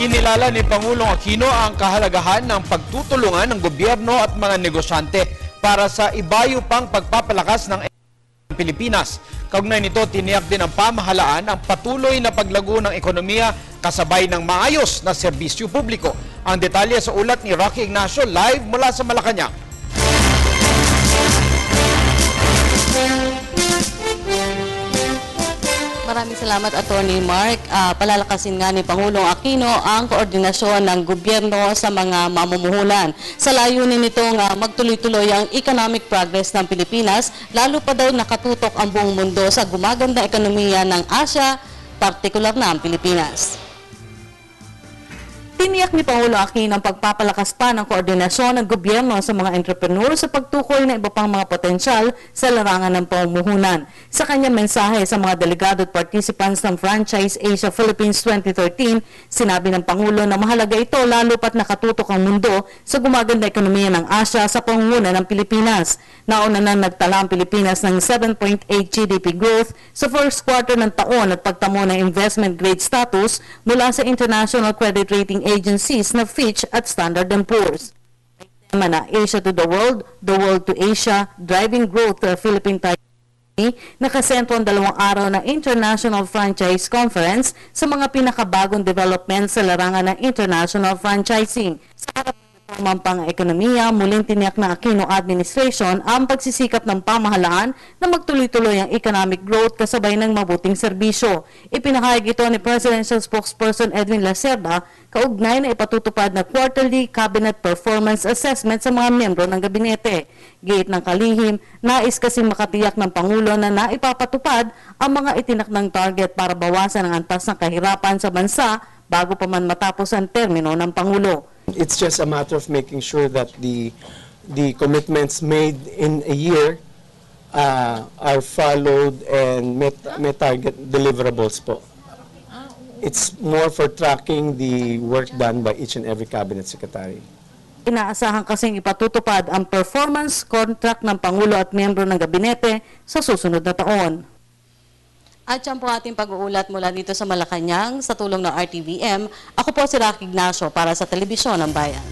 Kinilala ni Pangulong Aquino ang kahalagahan ng pagtutulungan ng gobyerno at mga negosyante para sa ibayo pang pagpapalakas ng Pilipinas. Kaugnay nito, tiniyak din ng pamahalaan ang patuloy na paglago ng ekonomiya kasabay ng maayos na serbisyo publiko. Ang detalye sa ulat ni Rocky Ignacio live mula sa Malacanang. Maraming salamat, Atty. Mark. Palalakasin nga ni Pangulong Aquino ang koordinasyon ng gobyerno sa mga mamumuhunan. Sa layunin nitong magtuloy-tuloy ang economic progress ng Pilipinas, lalo pa daw nakatutok ang buong mundo sa gumaganda ekonomiya ng Asia, partikular na ang Pilipinas. Tiniyak ni Pangulong Aquino ang pagpapalakas pa ng koordinasyon ng gobyerno sa mga entrepreneur sa pagtukoy ng iba pang mga potensyal sa larangan ng pamumuhunan. Sa kanyang mensahe sa mga delegado at participants ng Franchise Asia Philippines 2013, sinabi ng Pangulo na mahalaga ito lalo pat nakatutok ang mundo sa gumaganda ekonomiya ng Asia sa pangunguna ng Pilipinas. Nauna na nagtala ang Pilipinas ng 7.8 GDP growth sa first quarter ng taon at pagtamo ng investment grade status mula sa international credit rating agencies na Fitch at Standard & Poor's. Tema na Asia to the World to Asia, Driving Growth to Philippine nakasentro ang 2 araw na International Franchise Conference sa mga pinakabagong development sa larangan ng international franchising. Sa harap ng pang-ekonomiya, muling tiniyak na Aquino Administration ang pagsisikap ng pamahalaan na magtuloy-tuloy ang economic growth kasabay ng mabuting serbisyo. Ipinahayag ito ni Presidential Spokesperson Edwin Lacerda kaugnay na ipatutupad na quarterly cabinet performance assessment sa mga miyembro ng gabinete. Gate ng kalihim, nais kasing makatiyak ng Pangulo na naipapatupad ang mga itinakdang target para bawasan ang antas ng kahirapan sa bansa bago pa man matapos ang termino ng Pangulo. It's just a matter of making sure that the commitments made in a year are followed and may target deliverables po. It's more for tracking the work done by each and every cabinet secretary. Inaasahan kasing ipatutupad ang performance contract ng Pangulo at miyembro ng gabinete sa susunod na taon. At yan po ating pag-uulat mula dito sa Malacanang sa tulong ng RTVM. Ako po si Rocky Ignacio para sa Telebisyon ng Bayan.